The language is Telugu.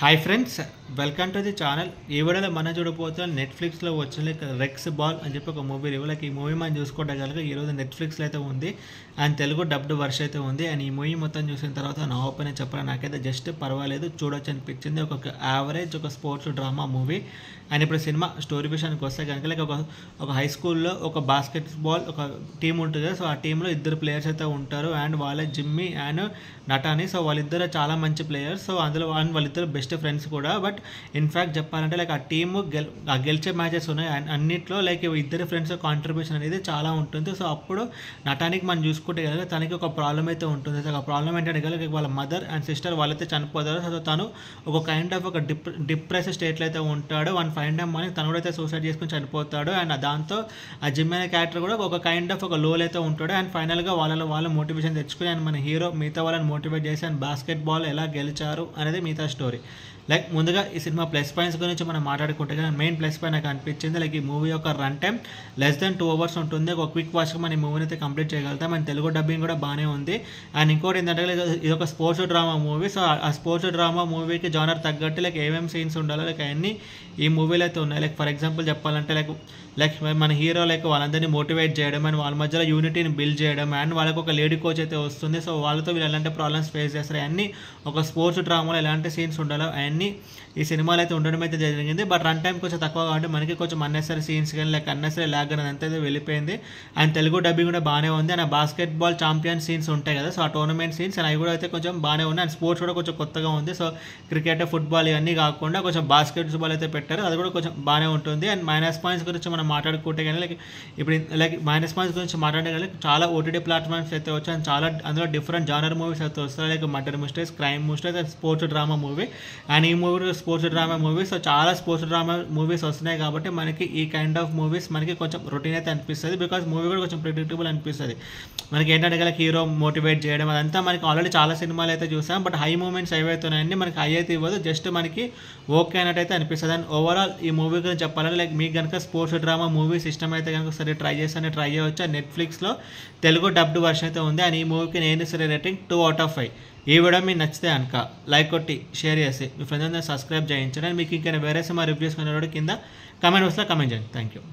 Hi friends, welcome to the channel. ఈ వీడియోలో మనం చూడబోతున్నాం నెట్ఫ్లిక్స్లో వచ్చిన రెక్స్ బాల్ అని చెప్పి ఒక మూవీ రివ్యూ. ఈ మూవీ మనం చూసుకోవడం కనుక ఈరోజు నెట్ఫ్లిక్స్లో అయితే ఉంది అండ్ తెలుగు డబ్డ్ వర్షన్ అయితే ఉంది. అండ్ ఈ మూవీ మొత్తం చూసిన తర్వాత నా ఒపీనియన్ చెప్పాలి, నాకైతే జస్ట్ పర్వాలేదు, చూడొచ్చు అనిపించింది. ఒక యావరేజ్ ఒక స్పోర్ట్స్ డ్రామా మూవీ. అండ్ ఇప్పుడు సినిమా స్టోరీ విషయానికి వస్తే కనుక ఒక హై స్కూల్లో ఒక బాస్కెట్ బాల్ ఒక టీం ఉంటుంది కదా. సో ఆ టీంలో ఇద్దరు ప్లేయర్స్ అయితే ఉంటారు అండ్ వాళ్ళే జిమ్మీ అండ్ నటాని. సో వాళ్ళిద్దరు చాలా మంచి ప్లేయర్స్. సో అందులో వాళ్ళిద్దరు బెస్ట్ ఫ్రెండ్స్ కూడా. బట్ ఇన్ఫ్యాక్ట్ చెప్పాలంటే ఆ టీము గెలిచే మ్యాచెస్ ఉన్నాయి అన్నిట్లో ఇద్దరు ఫ్రెండ్స్ కాంట్రిబ్యూషన్ అనేది చాలా ఉంటుంది. సో అప్పుడు నటానికి మనం చూసుకుంటే కనుక తనకి ఒక ప్రాబ్లం అయితే ఉంటుంది. సో ఆ ప్రాబ్లం ఏంటంటే కనుక వాళ్ళ మదర్ అండ్ సిస్టర్ వాళ్ళైతే చనిపోతారు. సో తను ఒక కైండ్ ఆఫ్ ఒక డిప్రెస్ స్టేట్లో అయితే ఉంటాడు. వన్ ఫైన్ టైం అని తను కూడా అయితే సూసైడ్ చేసుకుని చనిపోతాడు. అండ్ దాంతో ఆ జిమ్ అనే క్యారెక్టర్ కూడా ఒక కైండ్ ఆఫ్ ఒక లోల్ అయితే ఉంటాడు. అండ్ ఫైనల్గా వాళ్ళ మోటివేషన్ తెచ్చుకుని అండ్ మన హీరో మిగతా వాళ్ళని మోటివేట్ చేసి అండ్ బాస్కెట్ బాల్ ఎలా గెలిచారు అనేది మిగతా స్టోరీ. ముందుగా ఈ సినిమా ప్లస్ పాయింట్స్ గురించి మనం మాట్లాడుకుంటే కానీ మెయిన్ ప్లస్ పాయింట్ నాకు అనిపించింది ఈ మూవీ యొక్క run time less than 2 hours ఉంటుంది. ఒక క్విక్ వాచ్గా మనం ఈ మూవీని అయితే కంప్లీట్ చేయగలుగుతాం. అండ్ తెలుగు డబ్బింగ్ కూడా బాగానే ఉంది. అండ్ ఇంకోటి ఏంటంటే ఇది ఒక స్పోర్ట్స్ డ్రామా మూవీ. సో ఆ స్పోర్ట్స్ డ్రామా మూవీకి జానర్ తగ్గట్టు ఏమేమి సీన్స్ ఉండాలో అవన్నీ ఈ మూవీలో అయితే ఉన్నాయి. ఫర్ ఎగ్జాంపుల్ చెప్పాలంటే మన హీరో వాళ్ళందరినీ మోటివేట్ చేయడం అండ్ వాళ్ళ మధ్యలో యూనిటీని బిల్డ్ చేయడం అండ్ వాళ్ళకి ఒక లేడీ కోచ్ అయితే వస్తుంది. సో వాళ్ళతో వీళ్ళు ఎలాంటి ప్రాబ్లమ్స్ ఫేస్ చేస్తారు అన్నీ ఒక స్పోర్ట్స్ డ్రామాలో ఎలాంటి సీన్స్ ఉండాలో అవన్నీ ఈ సినిమాలో అయితే ఉండడం అయితే జరిగింది. బట్ రన్ టైం కొంచెం తక్కువ కాబట్టి మనకి కొంచెం అన్నెసరీ సీన్స్ కానీ అన్నెసరీ ల్యాగ్ అని అంతా వెళ్ళిపోయింది. అండ్ తెలుగు డబ్బింగ్ కూడా బాగానే ఉంది. And basket ball champion scenes ఉంటాయి కదా. సో ఆ టోర్నమెంట్ సీన్స్ అండ్ అవి కూడా అయితే కొంచెం బాగానే ఉన్నాయి. అండ్ స్పోర్ట్స్ కూడా కొంచెం కొత్తగా ఉంది. సో క్రికెట్ ఫుట్బాల్ ఇవన్నీ కాకుండా కొంచెం బాస్కెట్ బాల్ అయితే పెట్టారు, అది కూడా కొంచెం బాగానే ఉంటుంది. అండ్ మైనస్ పాయింట్స్ గురించి మనం మాట్లాడుకుంటే కానీ ఇప్పుడు మైనస్ పాయింట్స్ గురించి మాట్లాడే కానీ చాలా ఓటీటీ ప్లాట్ఫామ్స్ అయితే వచ్చాయి. అండ్ చాలా అందులో డిఫరెంట్ జానర్ మూవీస్ అయితే వస్తాయి. Murder mysteries, crime mysteries and sports drama movie. And ఈ movie sports drama movies. So చాలా స్పోర్ట్స్ డ్రామా మూవీస్ వస్తున్నాయి కాబట్టి మనకి ఈ కైండ్ ఆఫ్ మూవీస్ మనకి కొంచెం రొటీన్ అయితే అనిపిస్తుంది. బికాస్ మూవీ కూడా కొంచెం ప్రిడిక్టబుల్ అనిపిస్తుంది. మనకి ఏంటంటే హీరో మోటివేట్ చేయడం అదంతా మనకి ఆల్రెడీ చాలా సినిమాలు అయితే చూసాం. బట్ హై మూమెంట్స్ ఏవైతే ఉన్నాయండి మనకి హై అయితే ఇవ్వదు, జస్ట్ మనకి ఓకే అన్నట్టయితే అనిపిస్తుంది. అండ్ ఓవరాల్ ఈ మూవీ గురించి చెప్పాలంటే మీకు కనుక స్పోర్ట్స్ డ్రామా మూవీ సిస్టమ్ అయితే కనుక సరే ట్రై చేయవచ్చు. నెట్ఫ్లిక్స్లో తెలుగు డబ్డ్ వర్షన్ అయితే ఉంది. అండ్ ఈ మూవీకి నేను సరే రేటింగ్ 2 out of 5. ఈ వీడియో మీకు నచ్చితే కనుక లైక్ కొట్టి షేర్ చేసి మీ ఫ్రెండ్స్ అందరూ సబ్స్క్రైబ్ చేయించండి. మీకు ఇంకా వేరే సినిమా రివ్యూస్ కింద కామెంట్ బాక్స్లో కామెంట్ చేయండి. Thank you.